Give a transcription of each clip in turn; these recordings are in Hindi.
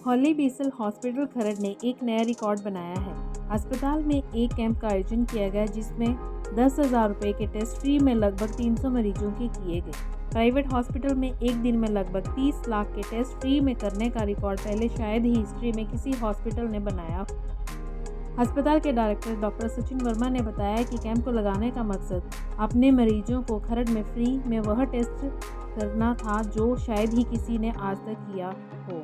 हॉली बेसल हॉस्पिटल खरड़ ने एक नया रिकॉर्ड बनाया है। अस्पताल में एक कैंप का आयोजन किया गया जिसमें 10,000 रुपये के टेस्ट फ्री में लगभग 300 मरीजों के किए गए। प्राइवेट हॉस्पिटल में एक दिन में लगभग 30 लाख के टेस्ट फ्री में करने का रिकॉर्ड पहले शायद ही हिस्ट्री में किसी हॉस्पिटल ने बनाया। अस्पताल के डायरेक्टर डॉक्टर सचिन वर्मा ने बताया कि कैंप को लगाने का मकसद अपने मरीजों को खरड़ में फ्री में वह टेस्ट करना था जो शायद ही किसी ने आज तक किया हो।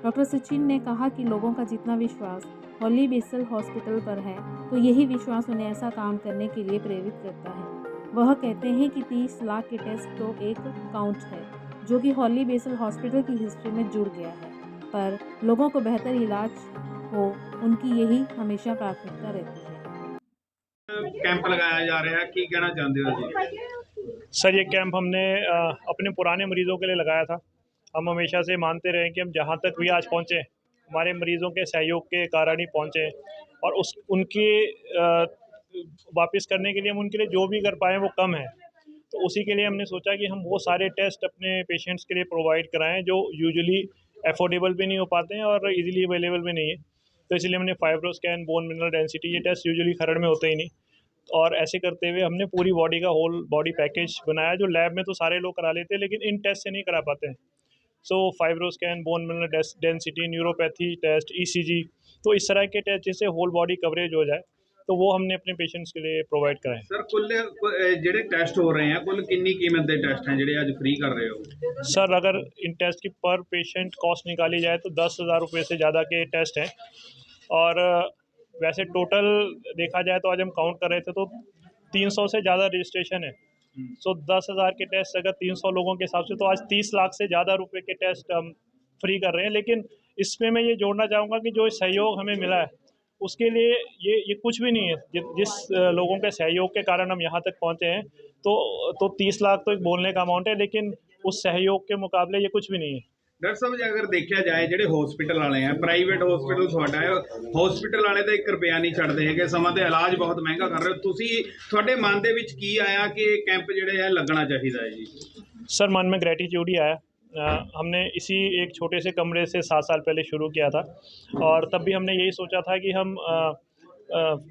डॉक्टर सचिन ने कहा कि लोगों का जितना विश्वास हॉली बेसल हॉस्पिटल पर है तो यही विश्वास उन्हें ऐसा काम करने के लिए प्रेरित करता है। वह कहते हैं कि 30 लाख के टेस्ट तो एक काउंट है जो कि हॉली बेसल हॉस्पिटल की हिस्ट्री में जुड़ गया है, पर लोगों को बेहतर इलाज हो उनकी यही हमेशा प्राथमिकता रहती है। कैंप लगाया जा रहा है, की कहना चाहते हो जी? सर, ये कैंप हमने अपने पुराने मरीज़ों के लिए लगाया था। हम हमेशा से मानते रहे कि हम जहाँ तक भी आज पहुँचे हमारे मरीज़ों के सहयोग के कारण ही पहुँचे और उनके वापस करने के लिए हम उनके लिए जो भी कर पाएँ वो कम है। तो उसी के लिए हमने सोचा कि हम वो सारे टेस्ट अपने पेशेंट्स के लिए प्रोवाइड कराएं जो यूजुअली अफोर्डेबल भी नहीं हो पाते हैं और इजीली अवेलेबल भी नहीं है। तो इसलिए हमने fibro scan, bone mineral density, ये टेस्ट यूजुअली खरड़ में होते ही नहीं। और ऐसे करते हुए हमने पूरी बॉडी का होल बॉडी पैकेज बनाया जो लैब में तो सारे लोग करा लेते हैं लेकिन इन टेस्ट से नहीं करा पाते हैं। So fibro scan, bone mineral density, neuropathy test, ECG, तो इस तरह के टेस्ट जिससे होल बॉडी कवरेज हो जाए तो वो हमने अपने पेशेंट्स के लिए प्रोवाइड कराए। सर कुल ਜਿਹੜੇ टेस्ट हो रहे हैं कुल कितनी कीमत के टेस्ट हैं ਜਿਹੜੇ आज फ्री कर रहे हो? सर, अगर इन टेस्ट की पर पेशेंट कॉस्ट निकाली जाए तो 10,000 रुपये से ज़्यादा के टेस्ट हैं और वैसे टोटल देखा जाए तो आज हम काउंट कर रहे थे तो 300 से ज़्यादा रजिस्ट्रेशन है। सो 10,000 के टेस्ट अगर 300 लोगों के हिसाब से तो आज 30 लाख से ज़्यादा रुपए के टेस्ट हम फ्री कर रहे हैं। लेकिन इसमें मैं ये जोड़ना चाहूँगा कि जो सहयोग हमें मिला है उसके लिए ये कुछ भी नहीं है। जिस लोगों के सहयोग के कारण हम यहाँ तक पहुँचे हैं तो 30 लाख तो एक बोलने का अमाउंट है लेकिन उस सहयोग के मुकाबले ये कुछ भी नहीं है। डॉक्टर साहब जी अगर देखा जाए ਜਿਹੜੇ हॉस्पिटल वाले हैं प्राइवेट हॉस्पिटल ਤੁਹਾਡਾ ਹੈ हॉस्पिटल वाले ਤਾਂ 1 ਰੁਪਿਆ ਨਹੀਂ ਛੱਡਦੇ ਹੈਗੇ, ਸਮਾਂ ਤੇ ਇਲਾਜ ਬਹੁਤ ਮਹਿੰਗਾ ਕਰ ਰਹੇ ਹੋ ਤੁਸੀਂ, ਤੁਹਾਡੇ ਮਨ ਦੇ ਵਿੱਚ ਕੀ ਆਇਆ ਕਿ ਇਹ ਕੈਂਪ ਜਿਹੜੇ ਹੈ ਲੱਗਣਾ ਚਾਹੀਦਾ ਹੈ ਜੀ? सर, मन में ग्रेटिट्यूड ही आया। हमने इसी एक छोटे से कमरे से 7 साल पहले शुरू किया था और तब भी हमने यही सोचा था कि हम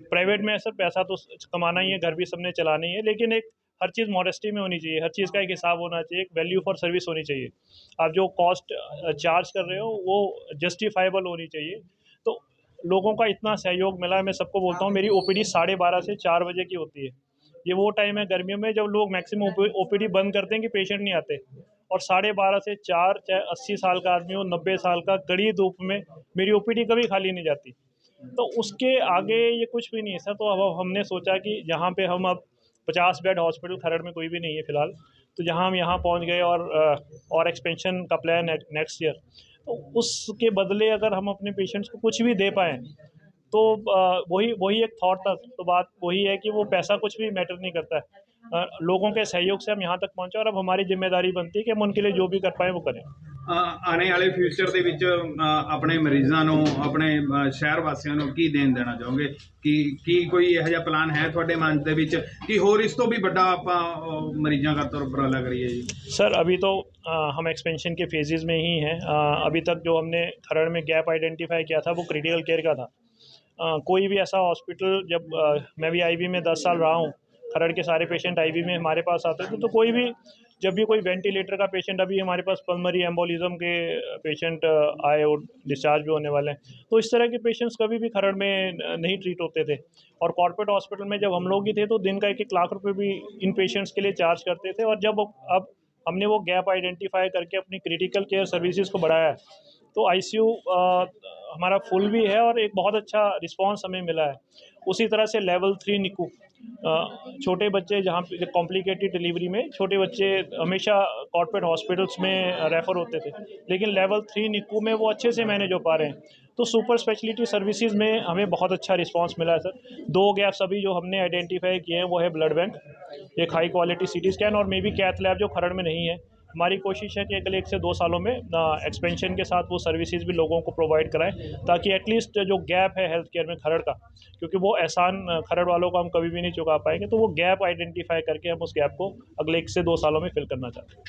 प्राइवेट में सर पैसा तो कमाना ही है, घर भी सबने चलाना ही है, लेकिन एक हर चीज़ मॉडेस्टी में होनी चाहिए, हर चीज़ का एक हिसाब होना चाहिए, एक वैल्यू फॉर सर्विस होनी चाहिए। आप जो कॉस्ट चार्ज कर रहे हो वो जस्टिफाइबल होनी चाहिए। तो लोगों का इतना सहयोग मिला। मैं सबको बोलता हूँ मेरी ओपीडी 12:30 से 4 बजे की होती है। ये वो टाइम है गर्मियों में जब लोग मैक्सिमम ओपीडी बंद करते हैं कि पेशेंट नहीं आते, और 12:30 से 4, चाहे 80 साल का आदमी हो, 90 साल का, कड़ी धूप में मेरी ओपीडी कभी खाली नहीं जाती। तो उसके आगे ये कुछ भी नहीं है सर। तो अब हमने सोचा कि यहाँ पे हम अब 50 बेड हॉस्पिटल खरड़ में कोई भी नहीं है फ़िलहाल, तो जहाँ हम यहाँ पहुँच गए और एक्सपेंशन का प्लान है नेक्स्ट ईयर, तो उसके बदले अगर हम अपने पेशेंट्स को कुछ भी दे पाएँ तो वही एक थॉट था। तो बात वही है कि वो पैसा कुछ भी मैटर नहीं करता है। लोगों के सहयोग से हम यहाँ तक पहुँचे और अब हमारी जिम्मेदारी बनती है कि हम उनके लिए जो भी कर पाएँ वो करें। ਆने वाले फ्यूचर ਦੇ ਵਿੱਚ ਆਪਣੇ ਮਰੀਜ਼ਾਂ ਨੂੰ, ਆਪਣੇ ਸ਼ਹਿਰ ਵਾਸੀਆਂ ਨੂੰ ਕੀ ਦੇਣਾ ਚਾਹੋਗੇ ਕਿ ਕੋਈ ਇਹੋ ਜਿਹਾ ਪਲਾਨ ਹੈ ਤੁਹਾਡੇ ਮਨ ਦੇ ਵਿੱਚ ਕਿ ਹੋਰ ਇਸ ਤੋਂ ਵੀ ਵੱਡਾ ਆਪਾਂ ਮਰੀਜ਼ਾਂ ਦਾ ਉਪਰਾਲਾ ਕਰੀਏ ਜੀ? सर, अभी तो हम एक्सपेंशन के फेजेस में ही हैं। अभी तक जो हमने खरड़ में गैप आइडेंटिफाई किया था वो क्रिटिकल केयर का था। कोई भी ऐसा हॉस्पिटल, जब मैं भी आईवी में 10 साल रहा हूँ, खरड़ के सारे पेशेंट आईवी में हमारे पास आते थे, तो कोई भी जब भी कोई वेंटिलेटर का पेशेंट, अभी हमारे पास पल्मरी एम्बोलिज्म के पेशेंट आए और डिस्चार्ज भी होने वाले हैं, तो इस तरह के पेशेंट्स कभी भी खरड़ में नहीं ट्रीट होते थे। और कॉर्पोरेट हॉस्पिटल में जब हम लोग ही थे तो दिन का 1-1 लाख रुपए भी इन पेशेंट्स के लिए चार्ज करते थे। और जब अब हमने वो गैप आइडेंटिफाई करके अपनी क्रिटिकल केयर सर्विसेज को बढ़ाया है तो आईसीयू हमारा फुल भी है और एक बहुत अच्छा रिस्पांस हमें मिला है। उसी तरह से लेवल 3 निकू, छोटे बच्चे जहाँ पे कॉम्प्लिकेटेड डिलीवरी में छोटे बच्चे हमेशा कॉर्पोरेट हॉस्पिटल्स में रेफ़र होते थे, लेकिन लेवल 3 निकू में वो अच्छे से मैनेज हो पा रहे हैं। तो सुपर स्पेशलिटी सर्विसेज में हमें बहुत अच्छा रिस्पांस मिला है सर। 2 गैप्स अभी जो हमने आइडेंटिफाई किए हैं वो है ब्लड बैंक, एक हाई क्वालिटी सीटी स्कैन और मे बी कैथ लैब जो खरड़ में नहीं है। हमारी कोशिश है कि अगले 1 से 2 सालों में एक्सपेंशन के साथ वो सर्विसेज भी लोगों को प्रोवाइड कराएं, ताकि एटलीस्ट जो गैप है हेल्थ केयर में खरड़ का, क्योंकि वो एहसान खरड़ वालों को हम कभी भी नहीं चुका पाएंगे, तो वो गैप आइडेंटिफाई करके हम उस गैप को अगले 1 से 2 सालों में फिल करना चाहते हैं।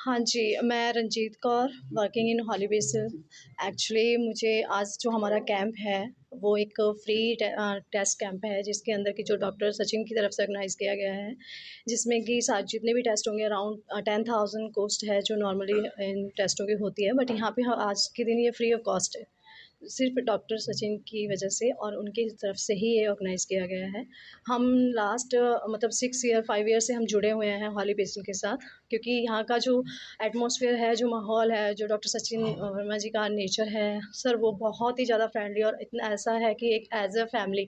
हाँ जी, मैं Ranjit Kaur working in Holy Basil. Actually मुझे आज जो हमारा कैंप है वो एक फ्री टेस्ट कैंप है जिसके अंदर की जो डॉक्टर सचिन की तरफ से ऑर्गेनाइज़ किया गया है, जिसमें कि साथ जितने भी टेस्ट होंगे अराउंड 10,000 कॉस्ट है जो नॉर्मली इन टेस्टों की होती है, बट यहाँ पे आज के दिन ये फ्री ऑफ कॉस्ट है। सिर्फ डॉक्टर सचिन की वजह से और उनकी तरफ से ही ये ऑर्गेनाइज़ किया गया है। हम लास्ट मतलब 6 ईयर 5 ईयर से हम जुड़े हुए हैं हॉली बेसिल के साथ, क्योंकि यहाँ का जो एटमॉस्फेयर है, जो माहौल है, जो डॉक्टर सचिन वर्मा जी का नेचर है सर, वो बहुत ही ज़्यादा फ्रेंडली और इतना ऐसा है कि एक एज़ अ फैमिली।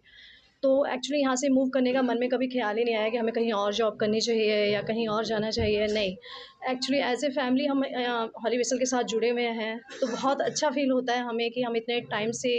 तो एक्चुअली यहाँ से मूव करने का मन में कभी ख़्याल ही नहीं आया कि हमें कहीं और जॉब करनी चाहिए या कहीं और जाना चाहिए, नहीं। एक्चुअली एज़ ए फैमिली हम हॉली बेसिल के साथ जुड़े हुए हैं, तो बहुत अच्छा फ़ील होता है हमें कि हम इतने टाइम से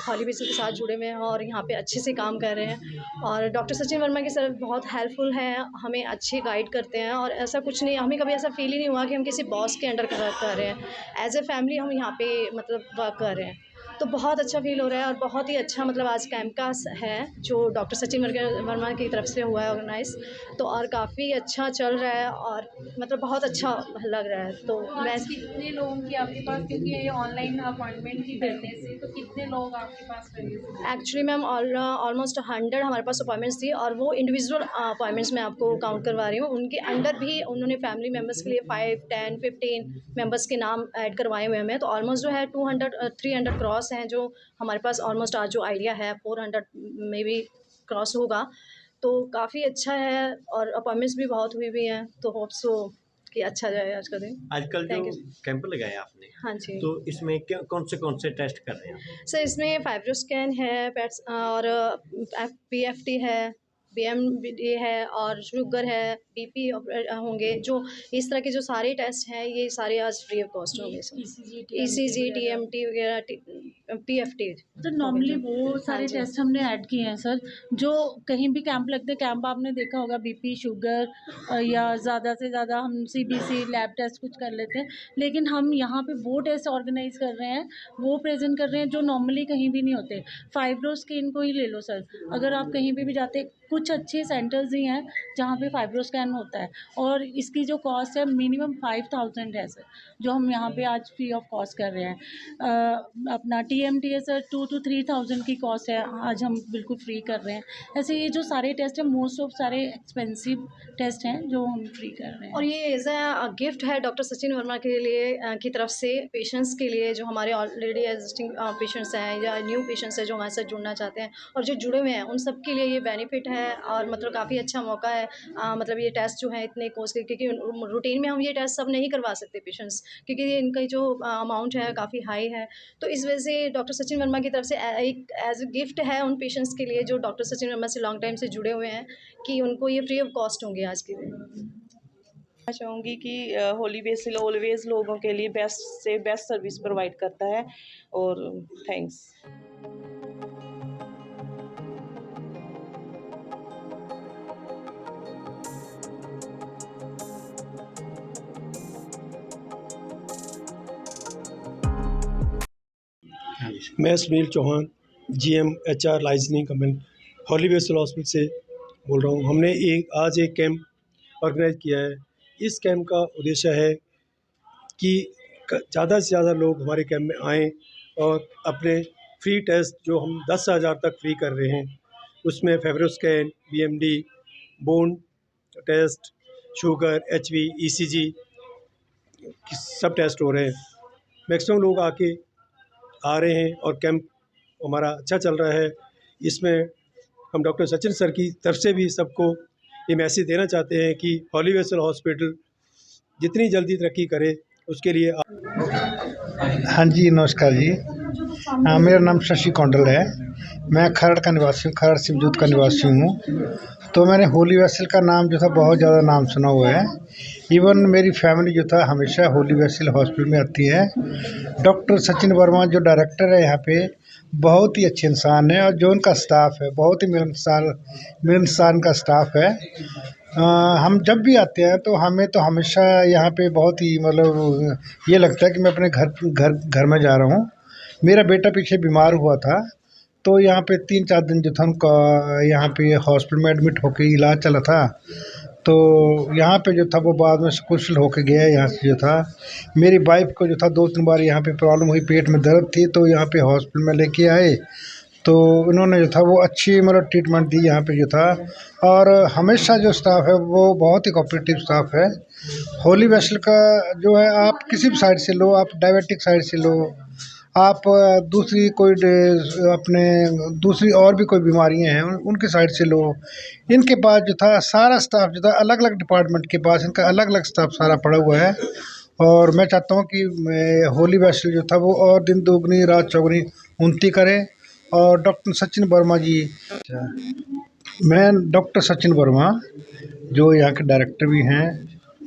हॉली बेसिल के साथ जुड़े हुए हैं और यहाँ पे अच्छे से काम कर रहे हैं। और डॉक्टर सचिन वर्मा की सर बहुत हेल्पफुल हैं, हमें अच्छे गाइड करते हैं और ऐसा कुछ नहीं, हमें कभी ऐसा फ़ील ही नहीं हुआ कि हम किसी बॉस के अंडर वर्क कर रहे हैं। एज़ ए फैमिली हम यहाँ पे मतलब वर्क कर रहे हैं। तो बहुत अच्छा फ़ील हो रहा है और बहुत ही अच्छा मतलब आज कैंप का है जो डॉक्टर सचिन वर्मा की तरफ से हुआ है ऑर्गेनाइज़, तो और काफ़ी अच्छा चल रहा है और मतलब बहुत अच्छा लग रहा है। तो मैं आज कितने लोगों की आपके पास, क्योंकि ये ऑनलाइन अपॉइंटमेंट की करने से, तो कितने लोग आपके पास पहले एक्चुअली मैम ऑलमोस्ट 100 हमारे पास अपॉइंटमेंट्स थी और वो इंडिविजुअल अपॉइंटमेंट्स मैं आपको काउंट करवा रही हूँ। उनके अंडर भी उन्होंने फैमिली मेम्बर्स के लिए 5, 10, 15 मेंबर्स के नाम ऐड करवाए हुए हैं। तो ऑलमोस्ट जो है 200 300 क्रॉस हैं जो हमारे पास ऑलमोस्ट आज जो आइडिया है 400 में भी क्रॉस होगा। तो काफ़ी अच्छा है और अपॉइंटमेंट्स भी बहुत हुई भी हैं, तो होप सो कि अच्छा जाए आज का दिन। आजकल जो थैंक यू। कैंप लगाया आपने, हाँ जी। तो इसमें क्या कौन से टेस्ट कर रहे हैं? सर इसमें फाइब्रोस्कैन है, पेट्स और पीएफटी है, बीएमडी है और शुगर है, बीपी होंगे, जो इस तरह के जो सारे टेस्ट हैं ये सारे आज फ्री ऑफ कॉस्ट होंगे सर। ईसीजी, टीएमटी वगैरह, पीएफटी। तो नॉर्मली वो सारे हाँ जी। टेस्ट हमने ऐड किए हैं सर, जो कहीं भी कैंप लगते हैं, कैंप आपने देखा होगा बीपी, शुगर या ज़्यादा से ज़्यादा हम सीबीसी लैब टेस्ट कुछ कर लेते हैं, लेकिन हम यहाँ पे वो टेस्ट ऑर्गेनाइज कर रहे हैं, वो प्रेजेंट कर रहे हैं जो नॉर्मली कहीं भी नहीं होते। फाइब्रोस्कैन को ही ले लो सर, अगर आप कहीं पे भी जाते, कुछ अच्छे सेंटर्स ही हैं जहाँ पे फाइब्रोस्कैन होता है और इसकी जो कॉस्ट है मिनिमम 5000 है सर, जो हम यहाँ पे आज फ्री ऑफ कॉस्ट कर रहे हैं। अपना टीएमटी है सर 2 to 3000 की कॉस्ट है, आज हम बिल्कुल फ्री कर रहे हैं। ऐसे ये जो सारे टेस्ट हैं मोस्ट ऑफ सारे एक्सपेंसिव टेस्ट हैं जो हम फ्री कर रहे हैं। और ये एज अ गिफ्ट है डॉक्टर सचिन वर्मा के लिए की तरफ से पेशेंट्स के लिए, जो हमारे ऑलरेडी एग्जिस्टिंग पेशेंट्स हैं या न्यू पेशेंट्स हैं जो हमारे साथ जुड़ना चाहते हैं और जो जुड़े हुए हैं उन सब के लिए ये बेनिफिट है और मतलब काफ़ी अच्छा मौका है। मतलब ये टेस्ट जो है इतने कोर्स के, क्योंकि रूटीन में हम ये टेस्ट सब नहीं करवा सकते पेशेंट्स, क्योंकि इनका जो अमाउंट है काफ़ी हाई है। तो इस वजह से डॉक्टर सचिन वर्मा की तरफ से एक एज अ गिफ्ट है उन पेशेंट्स के लिए जो डॉक्टर सचिन वर्मा से लॉन्ग टाइम से जुड़े हुए हैं, कि उनको ये फ्री ऑफ कॉस्ट होंगे आज के दिन। चाहूँगी कि हॉली बेसिल ऑलवेज़ लोगों के लिए बेस्ट से बेस्ट सर्विस प्रोवाइड करता है और थैंक्स। मैं Sunil Chauhan, GM HR liaisoning comment Holy Basil Hospital से बोल रहा हूँ। हमने आज एक कैंप ऑर्गेनाइज किया है। इस कैंप का उद्देश्य है कि ज़्यादा से ज़्यादा लोग हमारे कैंप में आएँ और अपने फ्री टेस्ट जो हम 10,000 तक फ्री कर रहे हैं, उसमें FibroScan, BMD, bone test, sugar, HB, ECG सब टेस्ट हो रहे हैं। मैक्सिमम लोग आ रहे हैं और कैंप हमारा अच्छा चल रहा है। इसमें हम डॉक्टर सचिन सर की तरफ से भी सबको ये मैसेज देना चाहते हैं कि हॉली बेसिल हॉस्पिटल जितनी जल्दी तरक्की करे उसके लिए। हाँ जी, नमस्कार जी। मेरा नाम शशि कौंडल है। मैं खरड़ का निवासी हूँ, खरड़ शिवजोत का निवासी हूँ। तो मैंने हॉली बेसिल का नाम जो था बहुत ज़्यादा नाम सुना हुआ है। इवन मेरी फैमिली जो था हमेशा हॉली बेसिल हॉस्पिटल में आती है। डॉक्टर सचिन वर्मा जो डायरेक्टर है यहाँ पे, बहुत ही अच्छे इंसान है और जो उनका स्टाफ है बहुत ही मिलनसार का स्टाफ है। हम जब भी आते हैं तो हमें तो हमेशा यहाँ पे बहुत ही मतलब ये लगता है कि मैं अपने घर में जा रहा हूँ। मेरा बेटा पीछे बीमार हुआ था तो यहाँ पे 3-4 दिन जो था उनका यहाँ पे हॉस्पिटल में एडमिट होकर इलाज चला था। तो यहाँ पे जो था वो बाद में कुशल होके गया यहाँ से जो था। मेरी वाइफ को जो था 2-3 बार यहाँ पे प्रॉब्लम हुई, पेट में दर्द थी, तो यहाँ पे हॉस्पिटल में लेके आए, तो उन्होंने जो था वो अच्छी मतलब ट्रीटमेंट दी यहाँ पे जो था। और हमेशा जो स्टाफ है वो बहुत ही कोऑपरेटिव स्टाफ है। होली वेसल का जो है, आप किसी भी साइड से लो, आप डायबिटिक साइड से लो, आप दूसरी कोई अपने दूसरी और भी कोई बीमारियां हैं उनके साइड से लो, इनके पास जो था सारा स्टाफ जो था अलग अलग डिपार्टमेंट के पास इनका अलग अलग स्टाफ सारा पड़ा हुआ है। और मैं चाहता हूँ कि होली वेसल जो था वो और दिन दोगुनी रात चौगुनी उन्नति करे। और डॉक्टर सचिन वर्मा जी, मैं डॉक्टर सचिन वर्मा जो यहाँ के डायरेक्टर भी हैं,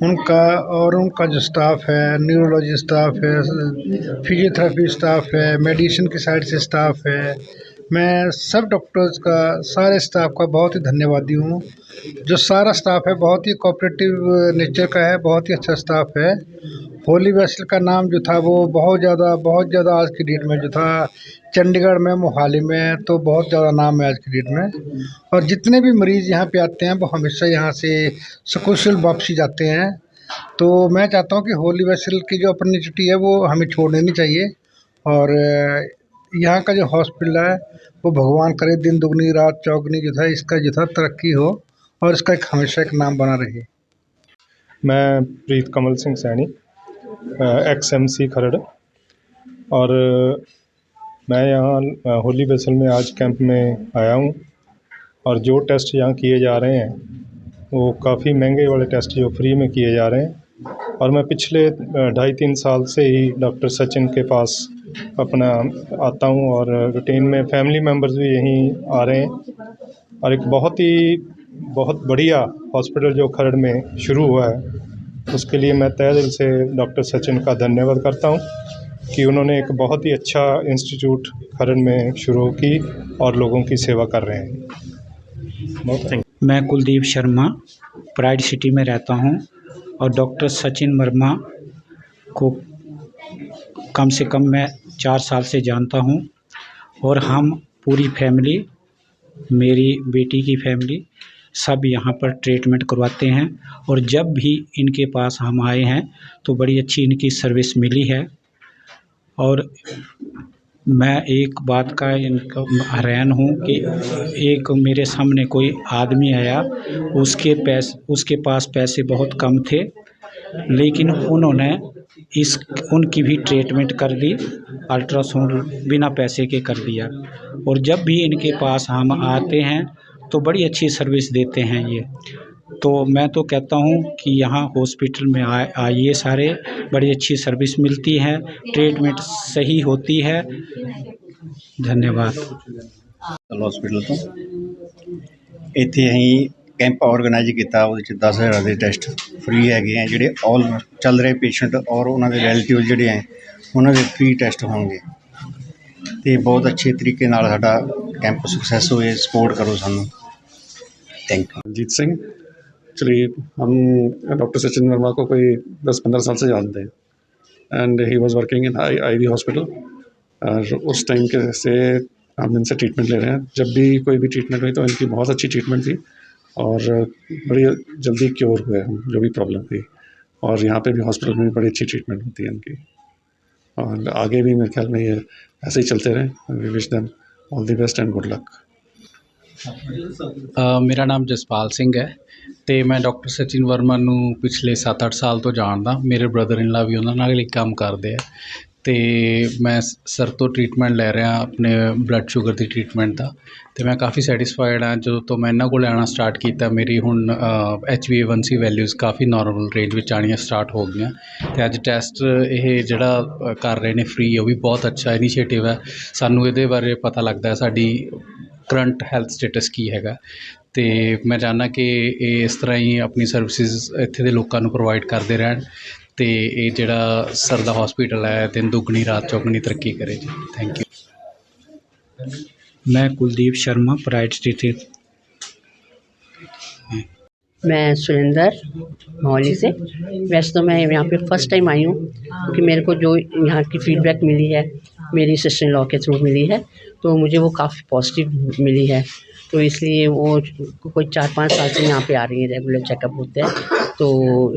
उनका जो स्टाफ है, न्यूरोलॉजी स्टाफ है, फिजियोथेरेपी स्टाफ है, मेडिसिन की साइड से स्टाफ है, मैं सब डॉक्टर्स का, सारे स्टाफ का बहुत ही धन्यवादी हूँ। जो सारा स्टाफ है बहुत ही कोऑपरेटिव नेचर का है, बहुत ही अच्छा स्टाफ है। होली वेसल का नाम जो था वो बहुत ज़्यादा आज की डेट में जो था चंडीगढ़ में, मोहाली में तो बहुत ज़्यादा नाम है आज की डेट में। और जितने भी मरीज़ यहाँ पे आते हैं वो हमेशा यहाँ से सकुशल वापसी जाते हैं। तो मैं चाहता हूँ कि होली वेसल की जो अपॉर्चुनिटी है वो हमें छोड़नी नहीं चाहिए। और यहाँ का जो हॉस्पिटल है वो भगवान करे दिन दुगनी रात चौगुनी जो था इसका जो था तरक्की हो और इसका एक हमेशा एक नाम बना रहे। मैं प्रीत कमल सिंह सैनी, XMC खरड़, और मैं यहाँ होली वेसल में आज कैंप में आया हूँ। और जो टेस्ट यहाँ किए जा रहे हैं वो काफ़ी महंगे वाले टेस्ट जो फ्री में किए जा रहे हैं। और मैं पिछले 2.5-3 साल से ही डॉक्टर सचिन के पास अपना आता हूँ और रूटीन में फैमिली मेम्बर्स भी यहीं आ रहे हैं। और एक बहुत बढ़िया हॉस्पिटल जो खरड़ में शुरू हुआ है उसके लिए मैं तहे दिल से डॉक्टर सचिन का धन्यवाद करता हूँ कि उन्होंने एक बहुत ही अच्छा इंस्टीट्यूट खरड़ में शुरू की और लोगों की सेवा कर रहे हैं। मैं कुलदीप शर्मा प्राइड सिटी में रहता हूं और डॉक्टर सचिन वर्मा को कम से कम मैं 4 साल से जानता हूं। और हम पूरी फैमिली, मेरी बेटी की फैमिली, सब यहाँ पर ट्रीटमेंट करवाते हैं। और जब भी इनके पास हम आए हैं तो बड़ी अच्छी इनकी सर्विस मिली है। और मैं एक बात का इनका हैरान हूँ कि एक मेरे सामने कोई आदमी आया, उसके पास पैसे बहुत कम थे, लेकिन उन्होंने उनकी भी ट्रीटमेंट कर दी, अल्ट्रासाउंड बिना पैसे के कर दिया। और जब भी इनके पास हम आते हैं तो बड़ी अच्छी सर्विस देते हैं ये। तो मैं तो कहता हूँ कि यहाँ हॉस्पिटल में आइए सारे, बड़ी अच्छी सर्विस मिलती है, ट्रीटमेंट सही होती है। धन्यवाद। हॉस्पिटल तो ਇੱਥੇ ਅਸੀਂ ਕੈਂਪ ਆਰਗੇਨਾਈਜ਼ ਕੀਤਾ, ਉਹਦੇ 'ਚ 10,000 ਦੇ ਟੈਸਟ ਫ੍ਰੀ ਹੈਗੇ ਆ, ਜਿਹੜੇ ਆਲ ਚੱਲ ਰਹੇ ਪੇਸ਼ੈਂਟ ਔਰ ਉਹਨਾਂ ਦੇ ਰਿਲੇਟਿਵ ਜਿਹੜੇ ਹੈ ਉਹਨਾਂ ਦੇ ਫ੍ਰੀ ਟੈਸਟ ਹੋਣਗੇ। ਅਤੇ ਬਹੁਤ ਅੱਛੇ ਤਰੀਕੇ ਨਾਲ ਸਾਡਾ ਕੈਂਪ ਸਕਸੈਸ ਹੋਏ, ਸਪੋर्ट करो ਸਾਨੂੰ। Thank you. Jeet Singh, actually हम डॉक्टर सचिन वर्मा को कोई 10-15 साल से जानते हैं and he was working in IV hospital. और उस टाइम के से हम इनसे ट्रीटमेंट ले रहे हैं। जब भी कोई भी ट्रीटमेंट हुई तो इनकी बहुत अच्छी ट्रीटमेंट थी और बड़ी जल्दी क्योर हुए हम जो भी प्रॉब्लम थी। और यहाँ पे भी हॉस्पिटल में भी बड़ी अच्छी ट्रीटमेंट होती है इनकी, और आगे भी मेरे ख्याल में ये ऐसे ही चलते रहें। We wish them all the best and good luck. ਮੇਰਾ ਨਾਮ ਜਸਪਾਲ ਸਿੰਘ ਹੈ ਅਤੇ ਮੈਂ ਡਾਕਟਰ ਸਚਿਨ ਵਰਮਾ ਨੂੰ ਪਿਛਲੇ 7-8 ਸਾਲ ਤੋਂ ਜਾਣਦਾ। ਮੇਰੇ ਬ੍ਰਦਰ ਇਨ ਲਾ ਵੀ ਉਹਨਾਂ ਨਾਲ ਹੀ ਕੰਮ ਕਰਦੇ ਆ ਅਤੇ ਮੈਂ ਸਰ ਤੋਂ ਟਰੀਟਮੈਂਟ ਲੈ ਰਿਹਾ ਆਪਣੇ ਬਲੱਡ ਸ਼ੂਗਰ ਦੀ ਟਰੀਟਮੈਂਟ ਦਾ, ਅਤੇ ਮੈਂ ਕਾਫੀ ਸੈਟਿਸਫਾਈਡ ਹਾਂ। ਜਦੋਂ ਤੋਂ ਮੈਂ ਇਹਨਾਂ ਕੋਲ ਆਉਣਾ ਸਟਾਰਟ ਕੀਤਾ, ਮੇਰੀ ਹੁਣ HbA1c ਵੈਲਿਊਜ਼ ਕਾਫੀ ਨੋਰਮਲ ਰੇਂਜ ਵਿੱਚ ਆਉਣੀਆਂ ਸਟਾਰਟ ਹੋ ਗਈਆਂ। ਅਤੇ ਅੱਜ ਟੈਸਟ ਇਹ ਜਿਹੜਾ ਕਰ ਰਹੇ ਨੇ ਫ੍ਰੀ, ਉਹ ਵੀ ਬਹੁਤ ਅੱਛਾ ਇਨੀਸ਼ੀਏਟਿਵ ਹੈ। ਸਾਨੂੰ ਇਹਦੇ ਬਾਰੇ ਪਤਾ ਲੱਗਦਾ ਸਾਡੀ ਕਰੰਟ ਹੈਲਥ ਸਟੇਟਸ ਕੀ ਹੈਗਾ, ਅਤੇ ਮੈਂ ਚਾਹੁੰਦਾ ਕਿ ਇਹ ਇਸ ਤਰ੍ਹਾਂ ਹੀ ਆਪਣੀ ਸਰਵਿਸਿਜ਼ ਇੱਥੇ ਦੇ ਲੋਕਾਂ ਨੂੰ ਪ੍ਰੋਵਾਈਡ ਕਰਦੇ ਰਹਿਣ ਅਤੇ ਇਹ ਜਿਹੜਾ ਸਰ ਦਾ ਹੌਸਪੀਟਲ ਹੈ ਦਿਨ ਦੁੱਗਣੀ ਰਾਤ ਚੌਗੁਣੀ ਤਰੱਕੀ ਕਰੇ ਜੀ। Thank you. मैं कुलदीप शर्मा प्राइड सिटी। मैं सुरेंद्र मोहाली से। वैसे तो मैं यहाँ पे फ़र्स्ट टाइम आई हूँ, क्योंकि मेरे को जो यहाँ की फ़ीडबैक मिली है मेरी सिस्टर इन लॉ के थ्रू मिली है, तो मुझे वो काफ़ी पॉजिटिव मिली है। तो इसलिए वो कोई 4-5 साल से यहाँ पे आ रही हैं, रेगुलर चेकअप होते हैं, तो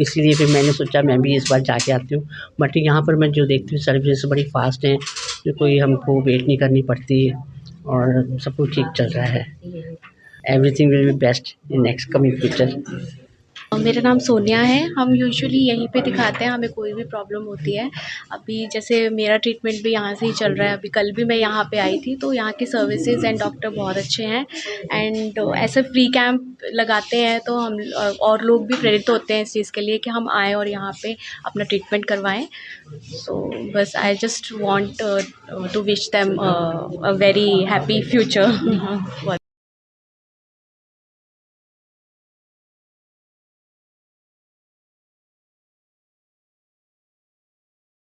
इसलिए फिर मैंने सोचा मैं भी इस बार जाके आती हूँ। बट यहाँ पर मैं जो देखती हूँ सर्विस बड़ी फास्ट है, जो कोई हमको वेट नहीं करनी पड़ती और सब कुछ ठीक चल रहा है। Everything will be best in next coming future. मेरा नाम सोनिया है। हम यूजुअली यहीं पे दिखाते हैं, हमें कोई भी प्रॉब्लम होती है। अभी जैसे मेरा ट्रीटमेंट भी यहाँ से ही चल रहा है, अभी कल भी मैं यहाँ पे आई थी, तो यहाँ के सर्विसेज एंड डॉक्टर बहुत अच्छे हैं। एंड ऐसे फ्री कैंप लगाते हैं तो हम और लोग भी प्रेरित होते हैं इस चीज़ के लिए कि हम आएँ और यहाँ पे अपना ट्रीटमेंट करवाएँ। सो बस I just want to wish them a very happy future.